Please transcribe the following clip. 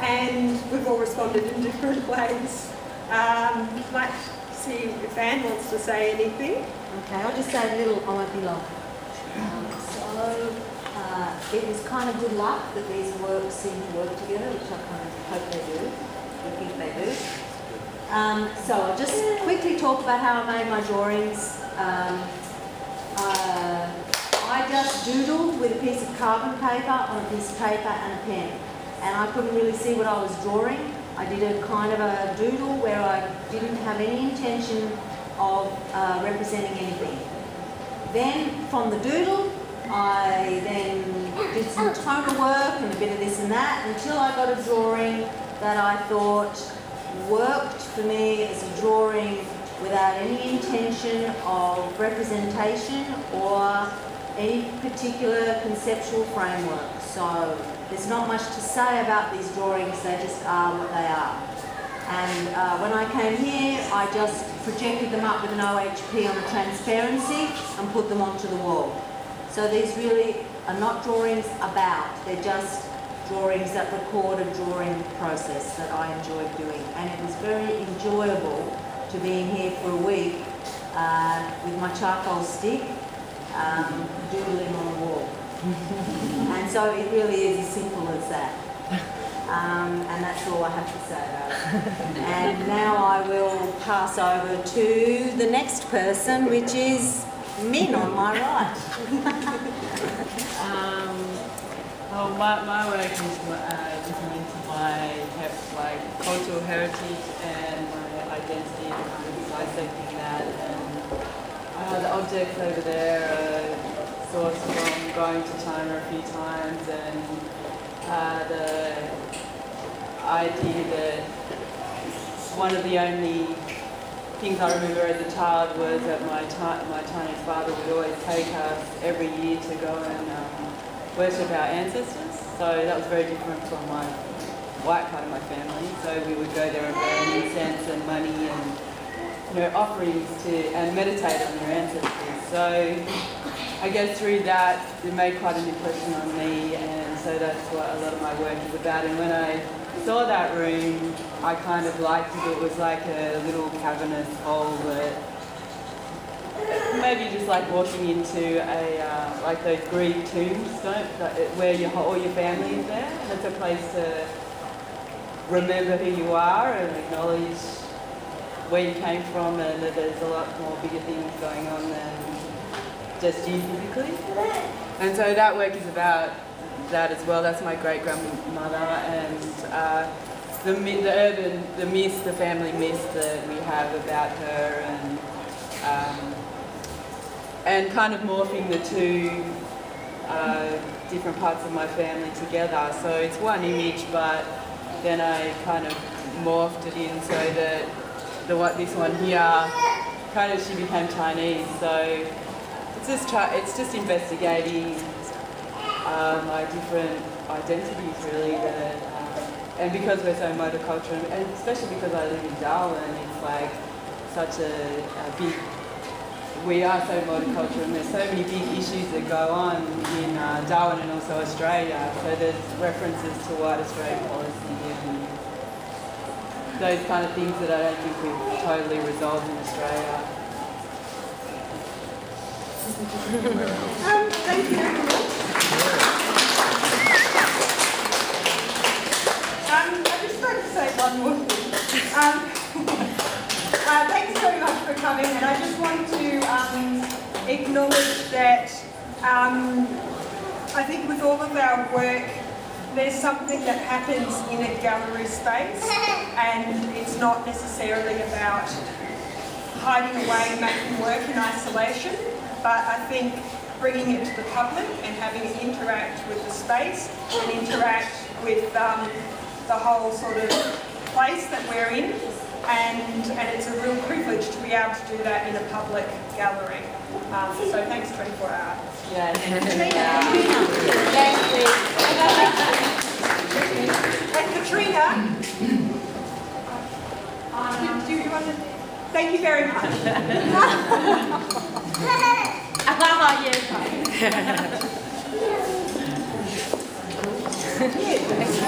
And we've all responded in different ways. Might see if Anne wants to say anything. Okay, I'll just say a little, I won't be long. It was kind of good luck that these works seem to work together, which I kind of hope they do. I think they do. So I'll just quickly talk about how I made my drawings. I just doodled with a piece of carbon paper on a piece of paper and a pen. And I couldn't really see what I was drawing. I did a kind of a doodle where I didn't have any intention of representing anything. Then from the doodle, I then did some tonal work and a bit of this and that until I got a drawing that I thought worked for me as a drawing without any intention of representation or any particular conceptual framework. So there's not much to say about these drawings, they just are what they are. And when I came here, I just projected them up with an OHP on a transparency and put them onto the wall. So these really are not drawings about, they're just drawings that record a drawing process that I enjoyed doing. And it was very enjoyable to be in here for a week with my charcoal stick, doodling on a wall. And so it really is as simple as that. And that's all I have to say about it. And now I will pass over to the next person, which is Min on my right. Well, my work is looking into my cultural heritage and my identity, and kind of dissecting that. And the objects over there are sourced from going to China a few times, and the idea that one of the only things I remember as a child was that my Chinese father would always take us every year to go and worship our ancestors. So that was very different from my white part of my family. So we would go there and burn incense and money and offerings and meditate on your ancestors. So I guess through that it made quite an impression on me, and so that's what a lot of my work is about. And when I saw that room, I kind of liked it. It was like a little cavernous hole that maybe just like walking into a like those Greek tombs, where all your family is there. And it's a place to remember who you are and acknowledge where you came from, and that there's a lot more bigger things going on than just you physically. And so that work is about that as well. That's my great-grandmother, and the myth, the family myth that we have about her, and kind of morphing the two different parts of my family together. So it's one image, but then I kind of morphed it in so that this one here, kind of she became Chinese. So it's just investigating my different identities, really. And because we're so monocultural, and especially because I live in Darwin, it's like such a big. We are so monocultural, and there's so many big issues that go on in Darwin and also Australia. So there's references to white Australian policy and those kind of things that I don't think we've totally resolved in Australia. Thank you very much. I just like to say one more thing. Thanks very much for coming, and I just want to acknowledge that I think with all of our work, there's something that happens in a gallery space, and it's not necessarily about hiding away and making work in isolation, but I think bringing it to the public and having it interact with the space and interact with the whole sort of place that we're in, and it's a real privilege to be able to do that in a public gallery. So thanks 24 Hours. Yeah. And Katrina, do you want to? Thank you very much. Yeah.